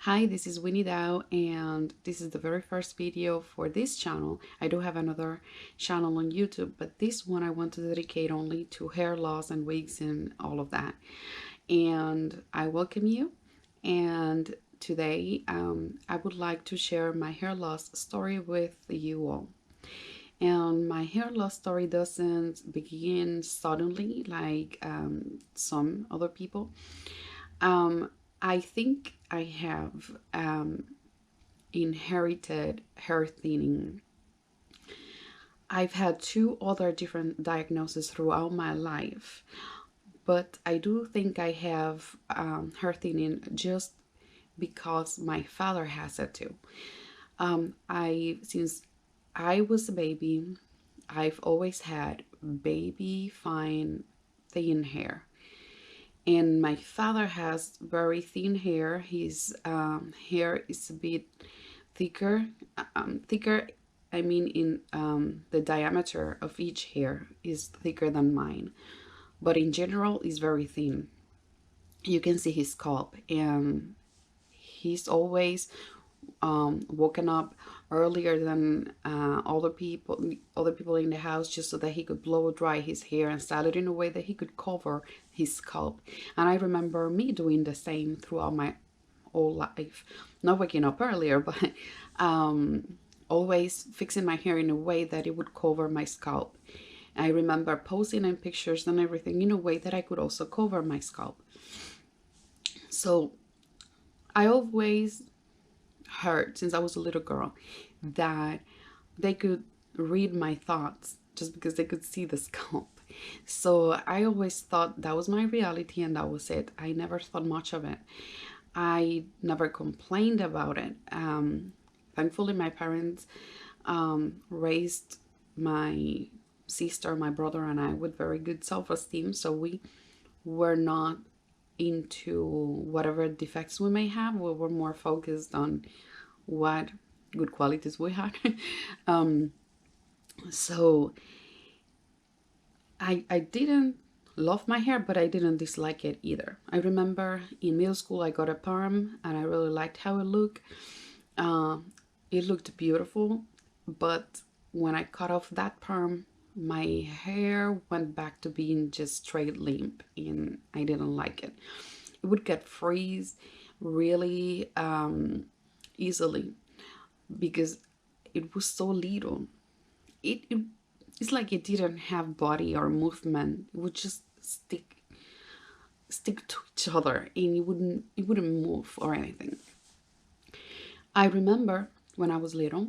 Hi, this is Winnie Dow, and this is the very first video for this channel. I do have another channel on YouTube, but this one I want to dedicate only to hair loss and wigs and all of that. And I welcome you. And today I would like to share my hair loss story with you all. And my hair loss story doesn't begin suddenly like some other people. Um, I think I have inherited hair thinning. I've had two other different diagnoses throughout my life, but I do think I have hair thinning just because my father has it too. Since I was a baby, I've always had baby fine thin hair. And my father has very thin hair. His hair is a bit thicker. Thicker, I mean, in the diameter of each hair is thicker than mine, but in general, is very thin. You can see his scalp, and he's always woken up earlier than other people in the house, just so that he could blow dry his hair and style it in a way that he could cover his scalp. And I remember me doing the same throughout my whole life, not waking up earlier, but always fixing my hair in a way that it would cover my scalp. I remember posing in pictures and everything in a way that I could also cover my scalp. So I always heard since I was a little girl that they could read my thoughts just because they could see the scalp. So I always thought that was my reality and that was it. I never thought much of it. I never complained about it. Thankfully, my parents raised my sister, my brother, and I with very good self-esteem. So we were not into whatever defects we may have. We were more focused on what good qualities we had. So I didn't love my hair, but I didn't dislike it either. I remember in middle school I got a perm and I really liked how it looked. Uh, it looked beautiful, but when I cut off that perm, my hair went back to being just straight limp, and I didn't like it. It would get freeze really easily because it was so little. It's like it didn't have body or movement. It would just stick to each other, and it wouldn't move or anything. I remember when I was little,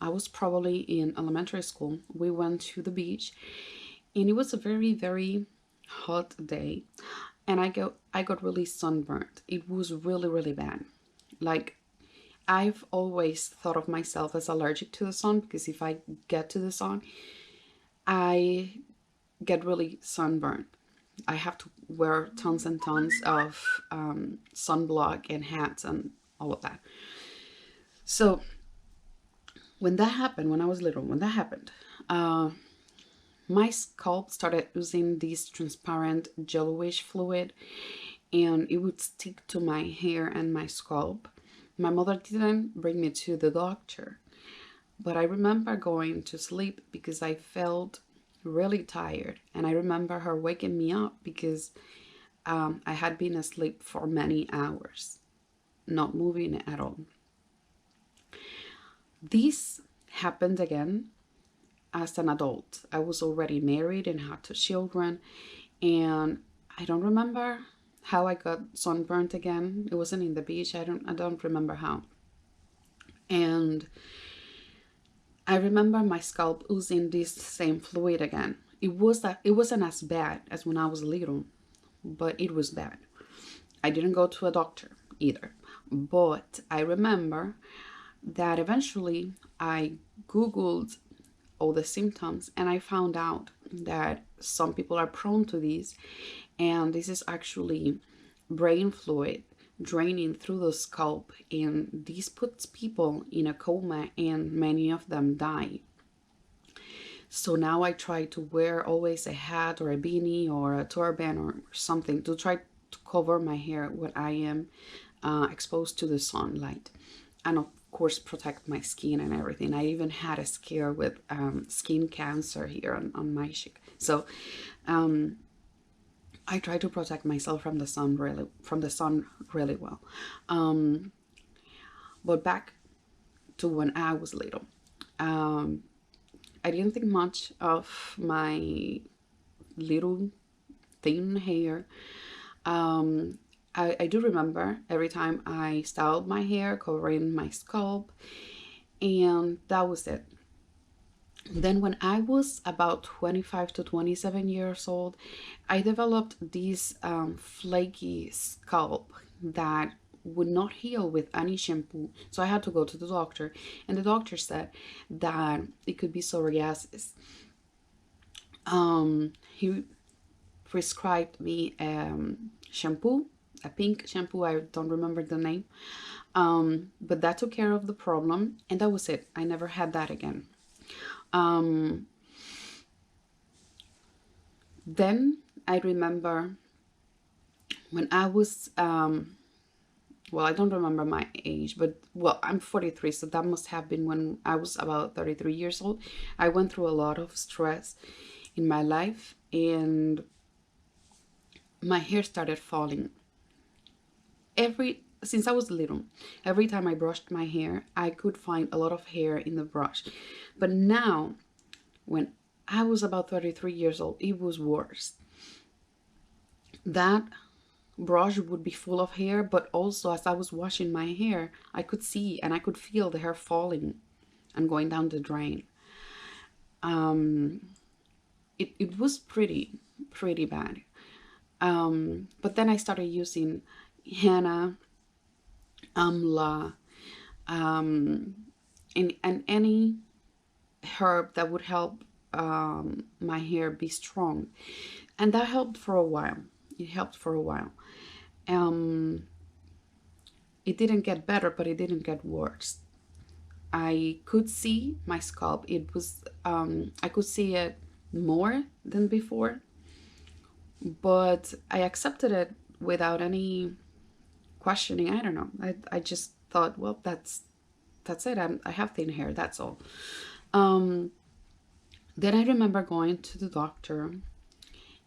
I was probably in elementary school. We went to the beach, and it was a very, very hot day, and I got really sunburnt. It was really, really bad. Like, I've always thought of myself as allergic to the sun because if I get to the sun, I get really sunburned. I have to wear tons and tons of sunblock and hats and all of that. So when that happened, when I was little, when that happened, uh, my scalp started oozing this transparent yellowish fluid, and it would stick to my hair and my scalp. My mother didn't bring me to the doctor, but I remember going to sleep because I felt really tired. And I remember her waking me up because I had been asleep for many hours, not moving at all. This happened again as an adult. I was already married and had two children, and I don't remember how I got sunburnt again. It wasn't in the beach. I don't remember how. And I remember my scalp oozing this same fluid again. It wasn't as bad as when I was little, but it was bad. I didn't go to a doctor either. But I remember that eventually I Googled all the symptoms and I found out that some people are prone to these, and this is actually brain fluid draining through the scalp, and this puts people in a coma and many of them die. So now I try to wear always a hat or a beanie or a turban or something to try to cover my hair when I am exposed to the sunlight, and of course protect my skin and everything. I even had a scare with skin cancer here on my cheek. So I try to protect myself from the sun really well. But back to when I was little, I didn't think much of my little thin hair. I do remember every time I styled my hair, covering my scalp, and that was it. Then when I was about 25 to 27 years old, I developed this flaky scalp that would not heal with any shampoo. So I had to go to the doctor, and the doctor said that it could be psoriasis. He prescribed me shampoo, a pink shampoo. I don't remember the name. But that took care of the problem, and that was it. I never had that again. Then I remember when I was, well, I don't remember my age, but well, I'm 43, so that must have been when I was about 33 years old. I went through a lot of stress in my life, and my hair started falling. Since I was little, every time I brushed my hair, I could find a lot of hair in the brush. But now, when I was about 33 years old, it was worse. That brush would be full of hair, but also as I was washing my hair, I could see and I could feel the hair falling and going down the drain. It was pretty bad. But then I started using henna, amla, and any herb that would help my hair be strong, and that helped for a while. It helped for a while. It didn't get better, but it didn't get worse. I could see my scalp. It was I could see it more than before, but I accepted it without any questioning. I don't know. I just thought, well, that's it. I have thin hair. That's all. Then I remember going to the doctor,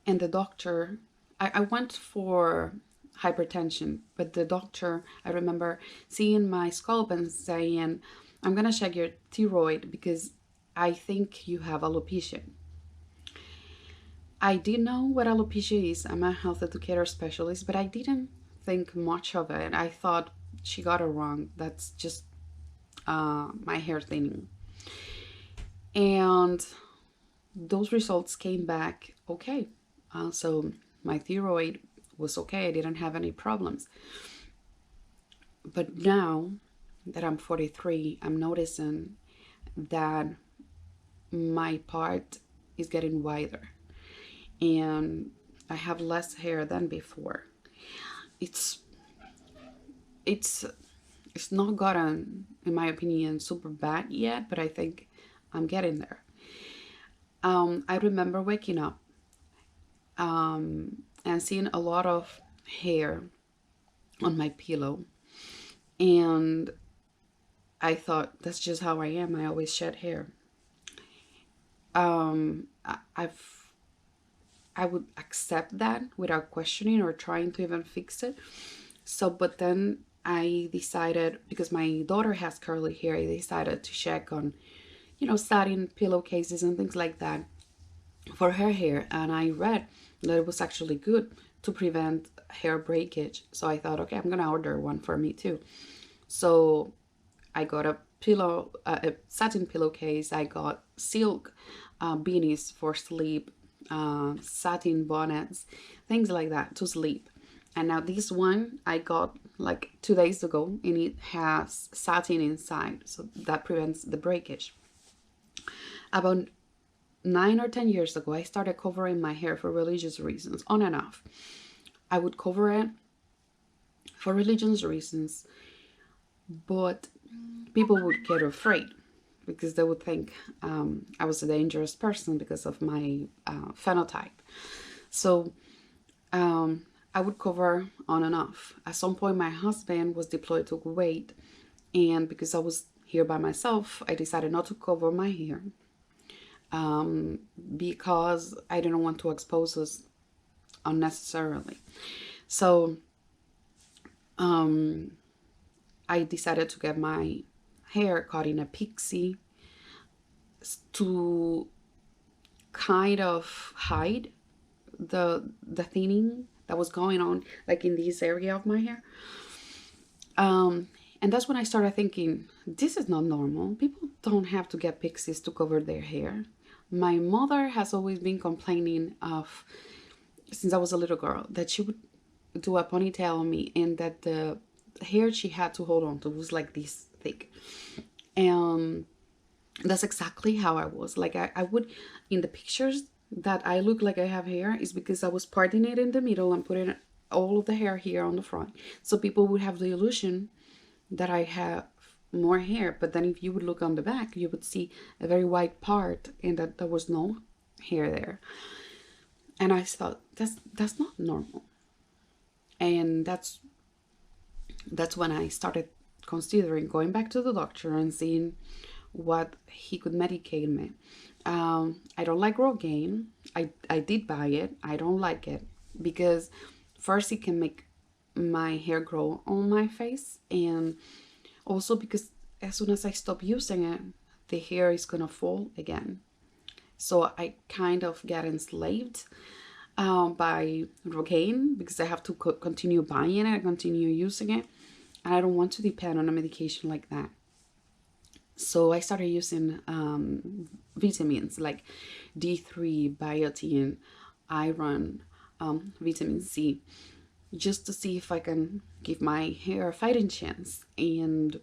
and the doctor, I went for hypertension, but the doctor, I remember seeing my scalp and saying, I'm gonna check your thyroid because I think you have alopecia. I did know what alopecia is. I'm a health educator specialist, but I didn't think much of it. I thought she got it wrong. That's just my hair thinning. And those results came back okay. So my thyroid was okay. I didn't have any problems. But now that I'm 43, I'm noticing that my part is getting wider, and I have less hair than before. It's not gotten, in my opinion, super bad yet, but I think I'm getting there. I remember waking up and seeing a lot of hair on my pillow, and I thought, that's just how I am. I always shed hair. I would accept that without questioning or trying to even fix it. So, but then I decided, because my daughter has curly hair, I decided to check on, satin pillowcases and things like that for her hair. And I read that it was actually good to prevent hair breakage. So I thought, okay, I'm going to order one for me too. So I got a satin pillowcase. I got silk beanies for sleep, satin bonnets, things like that to sleep. And now this one I got like 2 days ago, and it has satin inside, so that prevents the breakage. About 9 or 10 years ago, I started covering my hair for religious reasons, on and off. I would cover it for religious reasons, but people would get afraid because they would think I was a dangerous person because of my phenotype. So I would cover on and off. At some point, my husband was deployed to Kuwait, and because I was here by myself, I decided not to cover my hair, because I didn't want to expose us unnecessarily. So I decided to get my hair cut in a pixie to kind of hide the thinning that was going on, like in this area of my hair. And that's when I started thinking, this is not normal. People don't have to get pixies to cover their hair. My mother has always been complaining of, since I was a little girl, that she would do a ponytail on me and that the hair she had to hold on to was like this thick. And that's exactly how I was. Like I would, in the pictures that I look like I have hair is because I was parting it in the middle and putting all of the hair here on the front. So people would have the illusion that I have more hair. But then if you would look on the back, you would see a very white part and that there was no hair there. And I thought, that's not normal. And that's when I started considering going back to the doctor and seeing what he could medicate me. I don't like Rogaine. I did buy it. I don't like it because first it can make my hair grow on my face, and also because as soon as I stop using it, the hair is gonna fall again. So I kind of get enslaved by Rogaine because I have to continue buying it, continue using it, and I don't want to depend on a medication like that. So I started using vitamins like D3, biotin, iron, vitamin C, just to see if I can give my hair a fighting chance. And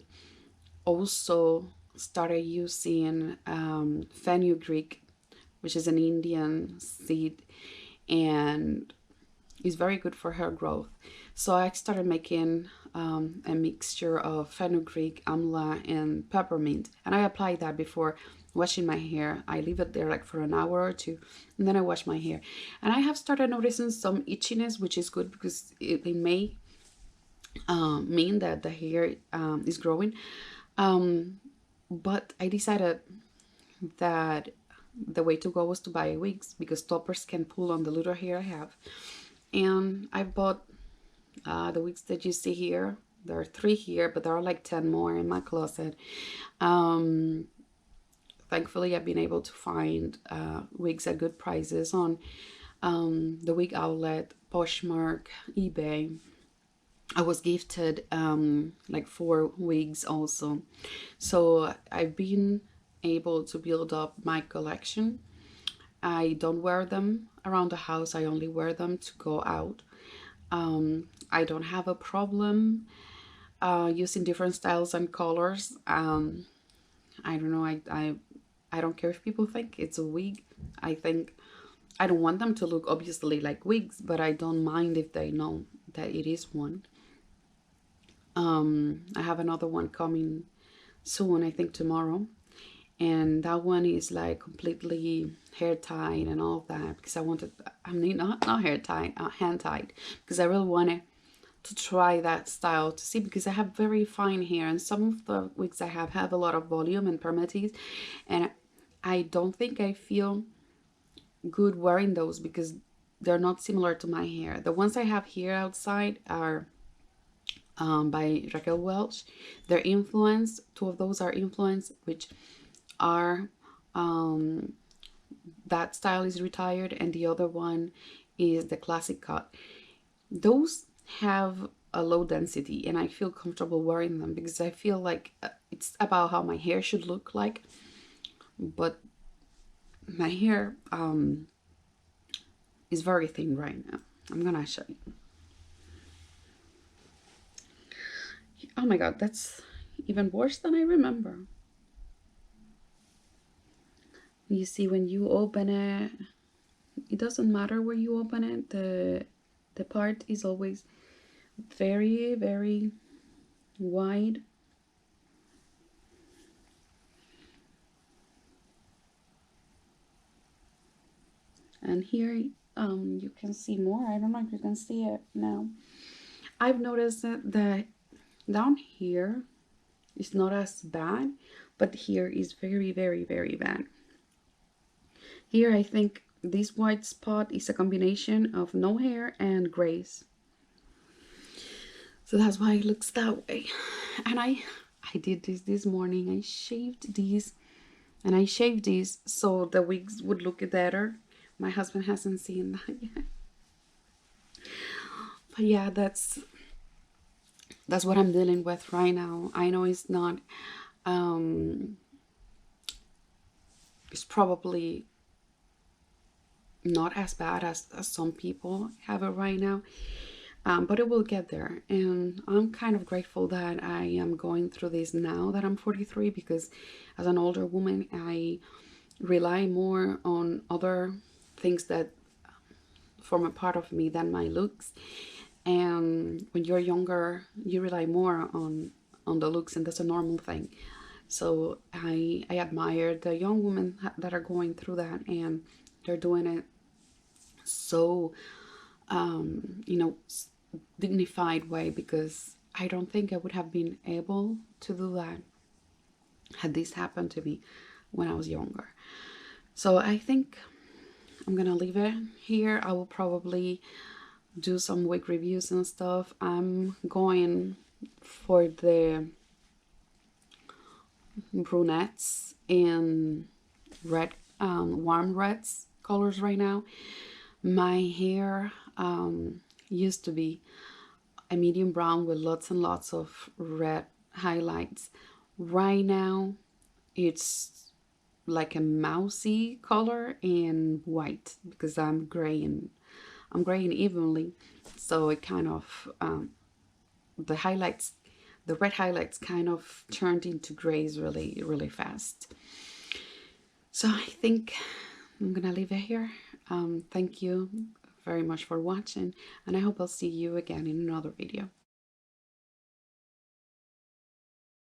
also started using fenugreek, which is an Indian seed, and is very good for hair growth. So I started making a mixture of fenugreek, amla, and peppermint, and I apply that before washing my hair. I leave it there like for an hour or two, and then I wash my hair. And I have started noticing some itchiness, which is good because it may mean that the hair is growing. But I decided that the way to go was to buy wigs because toppers can pull on the little hair I have. And I bought the wigs that you see here. There are 3 here, but there are like 10 more in my closet. Thankfully, I've been able to find wigs at good prices on the Wig Outlet, Poshmark, eBay. I was gifted like 4 wigs also. So I've been able to build up my collection. I don't wear them around the house. I only wear them to go out. I don't have a problem using different styles and colors. I don't know. I don't care if people think it's a wig. I think I don't want them to look obviously like wigs, but I don't mind if they know that it is one. I have another one coming soon, I think tomorrow. And that one is like completely hair tied and all of that because I mean, not hair tied, hand tied, because I really wanted to try that style to see, because I have very fine hair and some of the wigs I have a lot of volume and permatease, and I don't think I feel good wearing those because they're not similar to my hair. The ones I have here outside are by Raquel Welch. They're influenced. 2 of those are influenced, which are that style is retired, and the other one is the classic cut. Those have a low density and I feel comfortable wearing them because I feel like it's about how my hair should look like, but my hair is very thin right now. I'm gonna show you. Oh my god, that's even worse than I remember. You see, when you open it, it doesn't matter where you open it, the part is always very, very wide. And here you can see more. I don't know if you can see it now. I've noticed that down here is not as bad, but here is very, very, very bad. Here, I think this white spot is a combination of no hair and grays. So that's why it looks that way. And I did this morning. I shaved these, and I shaved these so the wigs would look better. My husband hasn't seen that yet. But yeah, that's what I'm dealing with right now. I know it's not it's probably not as bad as some people have it right now. But it will get there, and I'm kind of grateful that I am going through this now that I'm 43, because as an older woman I rely more on other things that form a part of me than my looks. And when you're younger you rely more on the looks, and that's a normal thing. So I admire the young women that are going through that, and they're doing it so you know, dignified way, because I don't think I would have been able to do that had this happened to me when I was younger. So I think I'm gonna leave it here. I will probably do some wig reviews and stuff. I'm going for the brunettes and red, warm reds colors right now. My hair used to be a medium brown with lots and lots of red highlights. Right now it's like a mousy color and white, because I'm graying evenly, so it kind of the highlights, the red highlights kind of turned into grays really, really fast. So I think I'm gonna leave it here. Thank you very much for watching, and I hope I'll see you again in another video.